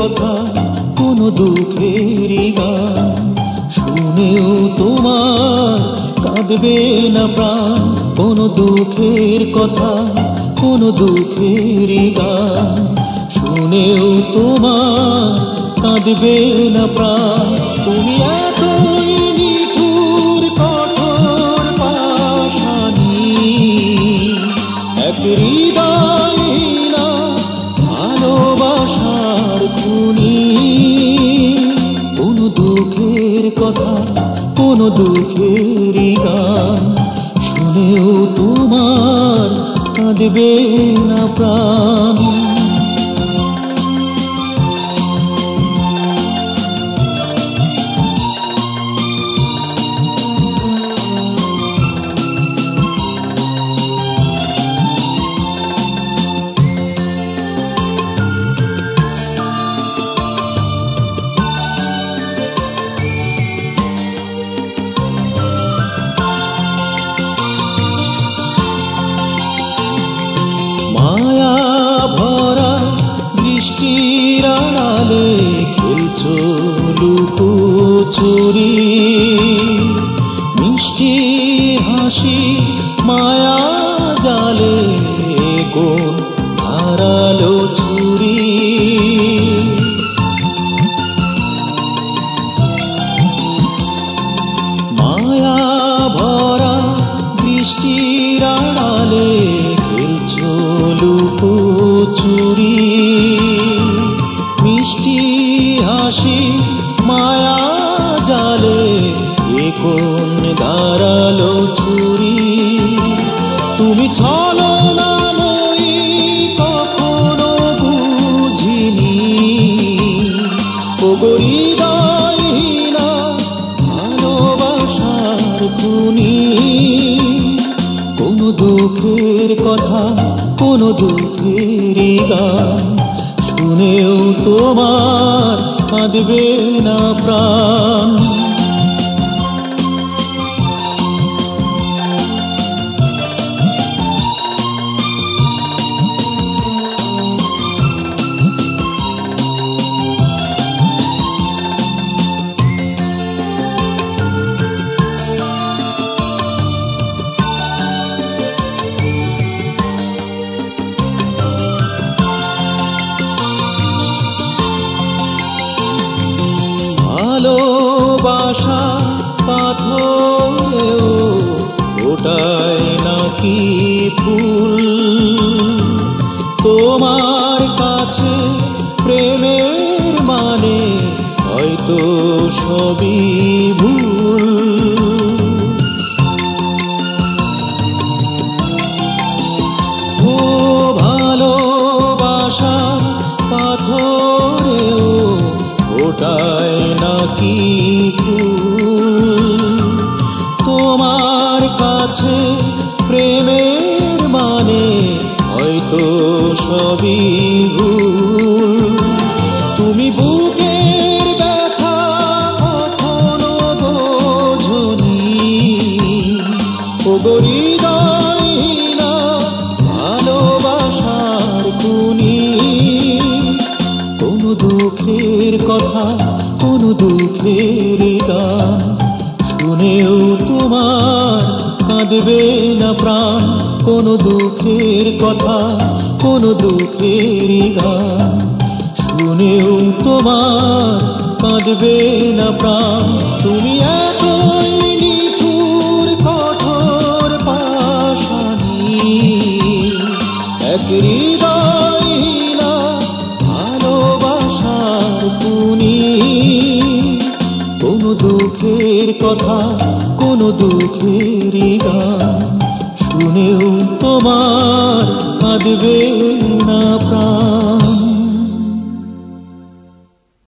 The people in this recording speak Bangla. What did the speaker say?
কথা, কোনো দুঃখেরই গান শুনেও তোমার কাঁদবে না প্রাণ। কোনো দুঃখের কথা, কোনো দুঃখেরই গান শুনেও তোমার কাঁদবে না প্রাণ। তুমি এতই নিঠুর কঠোর পাষাণী, এক হৃদয়হীনা ভালোবাসার খুনি। কোনো দুঃখের কথা, কোনো দুঃখেরই গান শুনেও তোমার কাঁদবে না প্রাণ। মায়া ভরা বৃষ্টির আড়ালে খেলছো লুকোচুরি, মিষ্টি হাসি মায়া জালে কোন হারালো ছুরি। মায়া ভরা বৃষ্টির আড়ালে খেলছো লুকোচুরি, মিষ্টি হাসি মায়া জালে কোন দাঁড়ালো ছুরি। তুমি ছলনাময়ী কখনো বুঝিনি, ওগো হৃদয়হীনা ভালোবাসার খুনি। কোনো দুঃখের কথা, কোনো দুঃখেরই গান শুনেও তোমার কাঁদবে না প্রাণ। ভালোবাসা পাথরেও ওটাই নাকি ফুল, তোমার কাছে প্রেমের মানে হয়তো সবই ভুল। ও ভালোবাসা পাথরেও ওটাই নাকি ফুল, তোমার কাছে প্রেমের মানে হয়তো সবই ভুল। তুমি বুকের ব্যথা কখনো বোঝনি, ওগো হৃদয়হীনা ভালোবাসার খুনি। কোনো দুঃখের কথা, কোনো দুঃখেরই গান শুনেও তোমার কাঁদবে না প্রাণ। কোনো দুঃখের কথা, কোনো দুঃখেরই গান শুনেও তোমার কাঁদবে না প্রাণ। তুমি এতই নিঠুর কঠোর পাষাণী, এক হৃদয়হীনা ভালোবাসার খুনি। কোনো দুঃখের কথা, কোনো দুঃখেরই গান শুনেও তোমার কাঁদবে না প্রাণ।